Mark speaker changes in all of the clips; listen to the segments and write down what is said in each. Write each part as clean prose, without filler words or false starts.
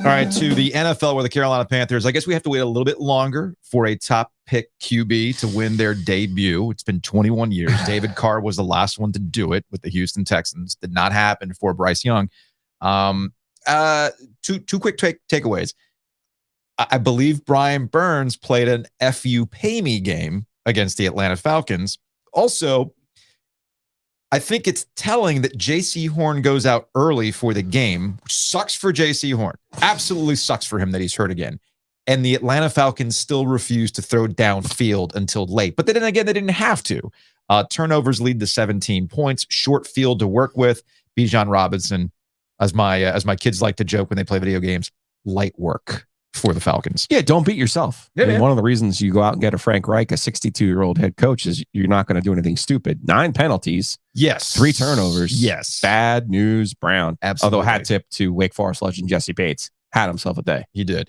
Speaker 1: All right, to the NFL where the Carolina Panthers, I guess we have to wait a little bit longer for a top pick QB to win their debut. It's been 21 years. David Carr was the last one to do it with the Houston Texans. Did not happen for Bryce Young. Two quick takeaways. I believe Brian Burns played an F you pay me game against the Atlanta Falcons. Also, I think it's telling that J.C. Horn goes out early for the game, which sucks for J.C. Horn. Absolutely sucks for him that he's hurt again. And the Atlanta Falcons still refuse to throw downfield until late. But then again, they didn't have to. Turnovers lead to 17 points. Short field to work with. Bijan Robinson, as my kids like to joke when they play video games, light work for the Falcons.
Speaker 2: Yeah, don't beat yourself.
Speaker 1: Yeah,
Speaker 2: I mean, one of the reasons you go out and get a Frank Reich, a 62-year-old head coach, is you're not going to do anything stupid. 9 penalties.
Speaker 1: Yes.
Speaker 2: 3 turnovers.
Speaker 1: Yes.
Speaker 2: Bad news, Brown.
Speaker 1: Absolutely.
Speaker 2: Although hat tip to Wake Forest legend Jesse Bates. Had himself a day.
Speaker 1: He did.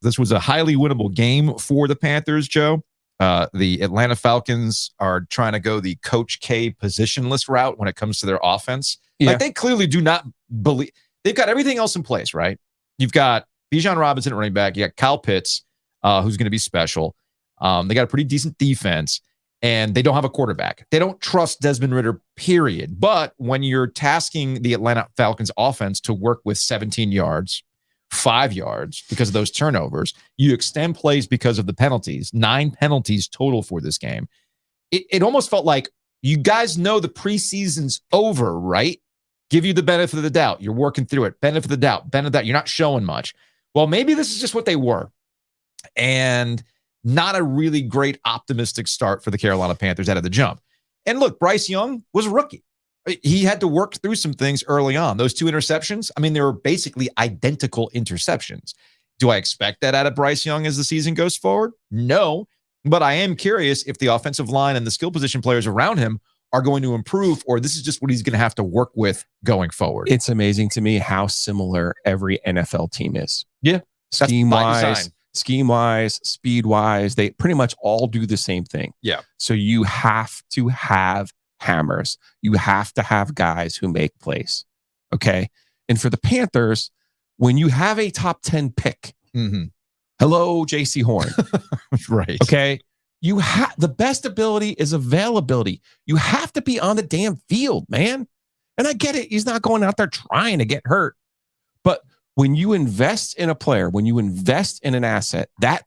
Speaker 1: This was a highly winnable game for the Panthers, Joe. The Atlanta Falcons are trying to go the Coach K positionless route when it comes to their offense.
Speaker 2: Yeah.
Speaker 1: Like, they clearly do not believe. They've got everything else in place, right? You've got Bijan Robinson at running back. You got Kyle Pitts, who's going to be special. They got a pretty decent defense, and they don't have a quarterback. They don't trust Desmond Ridder, period. But when you're tasking the Atlanta Falcons offense to work with 17 yards, 5 yards because of those turnovers, you extend plays because of the penalties. 9 penalties total for this game. It almost felt like, you guys know the preseason's over, right? Give you the benefit of the doubt. You're working through it. Benefit of the doubt. You're not showing much. Well, maybe this is just what they were. And not a really great optimistic start for the Carolina Panthers out of the jump. And look, Bryce Young was a rookie. He had to work through some things early on. Those 2 interceptions, I mean, they were basically identical interceptions. Do I expect that out of Bryce Young as the season goes forward? No. But I am curious if the offensive line and the skill position players around him are going to improve, or this is just what he's going to have to work with going forward.
Speaker 2: It's amazing to me how similar every NFL team is.
Speaker 1: Yeah.
Speaker 2: Scheme-wise, speed-wise, they pretty much all do the same thing.
Speaker 1: Yeah.
Speaker 2: So you have to have hammers. You have to have guys who make plays. Okay. And for the Panthers, when you have a top 10 pick, hello, J.C. Horn.
Speaker 1: Right.
Speaker 2: Okay. You have the best ability is availability. You have to be on the damn field, man. And I get it. He's not going out there trying to get hurt. But when you invest in a player, when you invest in an asset, that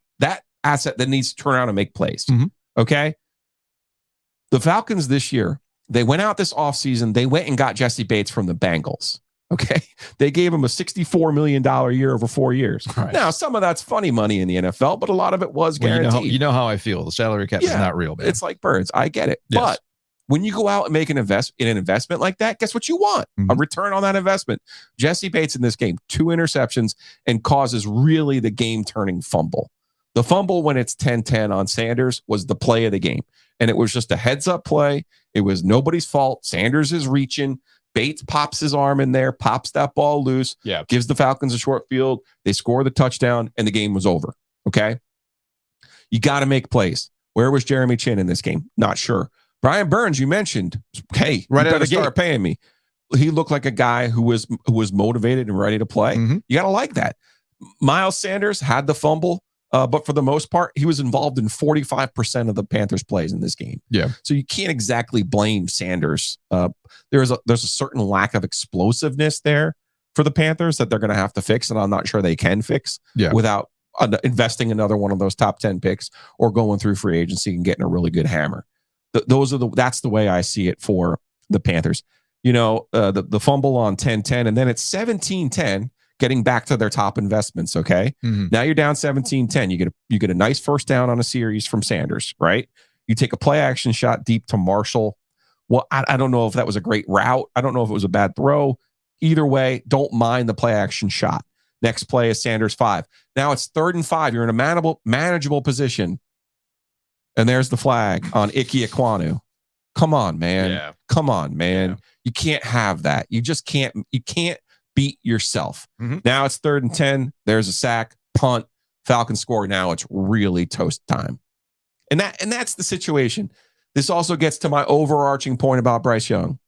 Speaker 2: asset that needs to turn around and make plays. Okay. The Falcons this year, they went out this offseason. They went and got Jesse Bates from the Bengals. Okay. They gave him a $64 million year over 4 years. Right. Now, some of that's funny money in the NFL, but a lot of it was guaranteed.
Speaker 1: You know how I feel. The salary cap is not real, man.
Speaker 2: It's like birds. I get it. Yes. But when you go out and make an investment like that, guess what you want? A return on that investment. Jesse Bates in this game, 2 interceptions, and causes really the game-turning fumble. The fumble when it's 10-10 on Sanders was the play of the game. And it was just a heads-up play. It was nobody's fault. Sanders is reaching. Bates pops his arm in there, pops that ball loose, gives the Falcons a short field. They score the touchdown, and the game was over. Okay? You got to make plays. Where was Jeremy Chin in this game? Not sure. Brian Burns, you mentioned, hey, right, you better start paying me. He looked like a guy who was motivated and ready to play. You got to like that. Miles Sanders had the fumble, but for the most part, he was involved in 45% of the Panthers' plays in this game.
Speaker 1: Yeah.
Speaker 2: So you can't exactly blame Sanders. There's a certain lack of explosiveness there for the Panthers that they're going to have to fix, and I'm not sure they can fix without investing another one of those top 10 picks or going through free agency and getting a really good hammer. That's the way I see it for the Panthers. You know, the fumble on 10-10, and then it's 17-10, getting back to their top investments. Okay. Now you're down 17-10. You get a nice first down on a series from Sanders, right? You take a play action shot deep to Marshall. Well, I don't know if that was a great route. I don't know if it was a bad throw. Either way, don't mind the play action shot. Next play is Sanders 5. Now it's 3rd and 5. You're in a manageable position. And there's the flag on Ike Ekwonu. Come on, man.
Speaker 1: Yeah.
Speaker 2: Come on, man.
Speaker 1: Yeah.
Speaker 2: You can't have that. You just can't. You can't beat yourself. Now it's 3rd and 10. There's a sack, punt, Falcons score. Now it's really toast time. And that's the situation. This also gets to my overarching point about Bryce Young.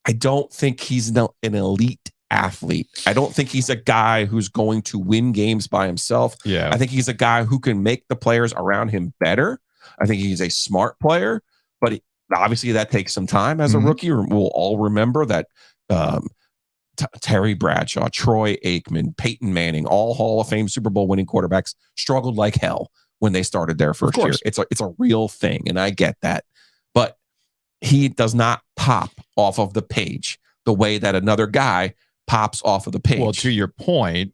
Speaker 2: I don't think he's an elite athlete. I don't think he's a guy who's going to win games by himself.
Speaker 1: Yeah.
Speaker 2: I think he's a guy who can make the players around him better. I think he's a smart player, but obviously that takes some time as a rookie. We'll all remember that Terry Bradshaw, Troy Aikman, Peyton Manning, all Hall of Fame Super Bowl winning quarterbacks struggled like hell when they started their first year. It's a real thing, and I get that. But he does not pop off of the page the way that another guy pops off of the page.
Speaker 1: Well, to your point,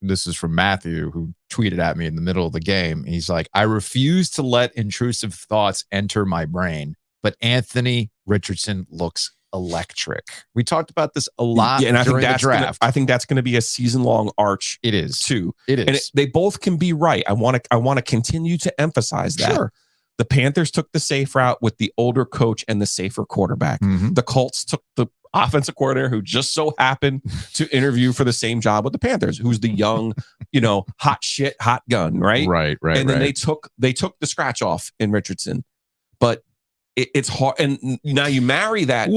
Speaker 1: this is from Matthew, who tweeted at me in the middle of the game. He's like, I refuse to let intrusive thoughts enter my brain, but Anthony Richardson looks electric. We talked about this a lot
Speaker 2: and
Speaker 1: during the draft.
Speaker 2: I think that's going to be a season-long arch.
Speaker 1: It is
Speaker 2: too.
Speaker 1: It is.
Speaker 2: And they both can be right. I want to continue to emphasize that.
Speaker 1: Sure.
Speaker 2: The Panthers took the safe route with the older coach and the safer quarterback. The Colts took the offensive coordinator who just so happened to interview for the same job with the Panthers, who's the young, hot shit, hot gun, right?
Speaker 1: Right.
Speaker 2: And then they took the scratch off in Richardson. But it's hard. And now you marry that.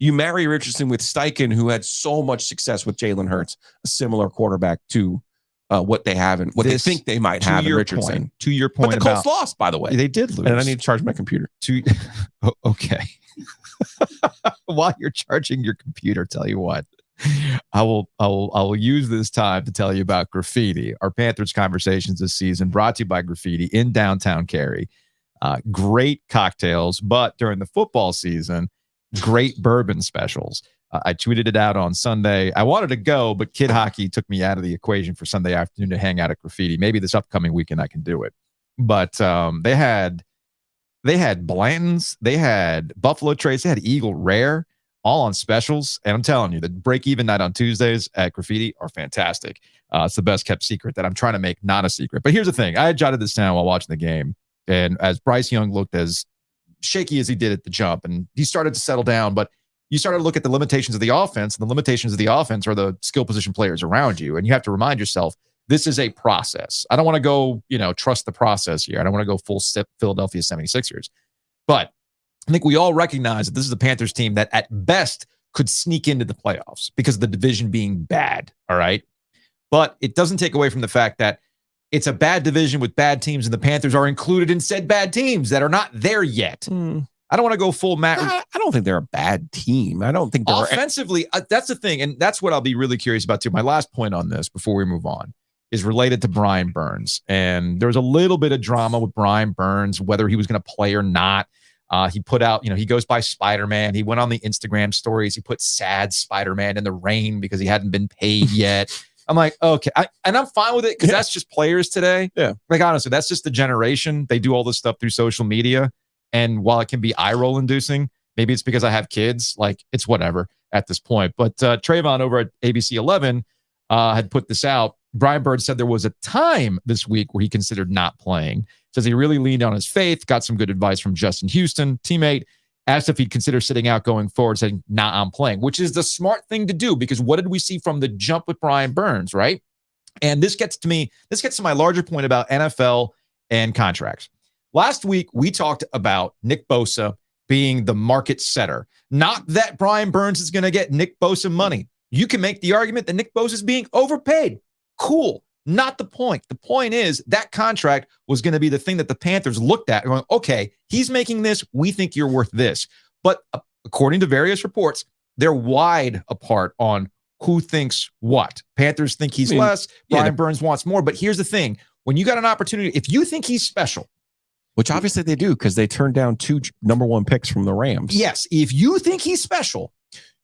Speaker 2: You marry Richardson with Steichen, who had so much success with Jalen Hurts, a similar quarterback to what they have and what they think they might have in Richardson.
Speaker 1: To your point,
Speaker 2: but the Colts lost, by the way.
Speaker 1: They did lose,
Speaker 2: and I need to charge my computer.
Speaker 1: Okay. While you're charging your computer, tell you what, I will use this time to tell you about Graffiti, our Panthers conversations this season, brought to you by Graffiti in downtown Cary. Great cocktails, but during the football season, great bourbon specials. I tweeted it out on Sunday. I wanted to go, but kid hockey took me out of the equation for Sunday afternoon to hang out at Graffiti. Maybe this upcoming weekend I can do it. But they had Blanton's, they had Buffalo Trace, they had Eagle Rare, all on specials. And I'm telling you, the break-even night on Tuesdays at Graffiti are fantastic. It's the best kept secret that I'm trying to make not a secret. But here's the thing. I had jotted this down while watching the game. And as Bryce Young looked as shaky as he did at the jump, and he started to settle down, but you started to look at the limitations of the offense, and the limitations of the offense are the skill position players around you. And you have to remind yourself, this is a process. I don't want to go, trust the process here. I don't want to go full step Philadelphia 76ers. But I think we all recognize that this is a Panthers team that at best could sneak into the playoffs because of the division being bad. All right. But it doesn't take away from the fact that it's a bad division with bad teams, and the Panthers are included in said bad teams that are not there yet. I don't want to go full Matt.
Speaker 2: I don't think they're a bad team. I don't think they're
Speaker 1: offensively. That's the thing, and that's what I'll be really curious about too. My last point on this before we move on is related to Brian Burns, and there was a little bit of drama with Brian Burns, whether he was going to play or not. He put out, he goes by Spider-Man. He went on the Instagram stories. He put sad Spider-Man in the rain because he hadn't been paid yet. I'm like, okay. And I'm fine with it because that's just players today.
Speaker 2: Yeah.
Speaker 1: Like, honestly, that's just the generation. They do all this stuff through social media. And while it can be eye roll inducing, maybe it's because I have kids. Like, it's whatever at this point. But Trayvon over at ABC 11 had put this out. Brian Bird said there was a time this week where he considered not playing. Says he really leaned on his faith, got some good advice from Justin Houston, teammate. Asked if he'd consider sitting out going forward, saying, nah, I'm playing, which is the smart thing to do because what did we see from the jump with Brian Burns, right? And this gets to my larger point about NFL and contracts. Last week, we talked about Nick Bosa being the market setter. Not that Brian Burns is going to get Nick Bosa money. You can make the argument that Nick Bosa is being overpaid. Cool. Not the point. The point is that contract was going to be the thing that the Panthers looked at and going, okay, he's making this. We think you're worth this. But according to various reports, they're wide apart on who thinks what. Panthers think he's less. Brian Burns wants more. But here's the thing. When you got an opportunity, if you think he's special,
Speaker 2: which obviously they do because they turned down 2 number 1 picks from the Rams.
Speaker 1: Yes. If you think he's special,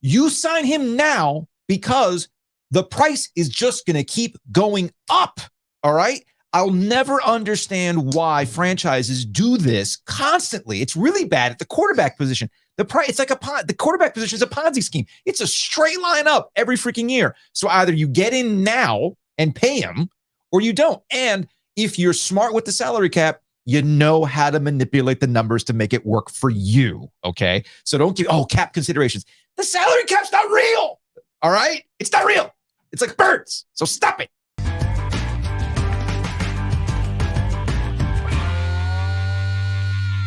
Speaker 1: you sign him now because the price is just going to keep going up. All right. I'll never understand why franchises do this constantly. It's really bad at the quarterback position. The price, it's like the quarterback position is a Ponzi scheme. It's a straight line up every freaking year. So either you get in now and pay him or you don't. And if you're smart with the salary cap, you know how to manipulate the numbers to make it work for you. Okay. So don't give, cap considerations. The salary cap's not real. All right. It's not real. It's like birds. So stop it.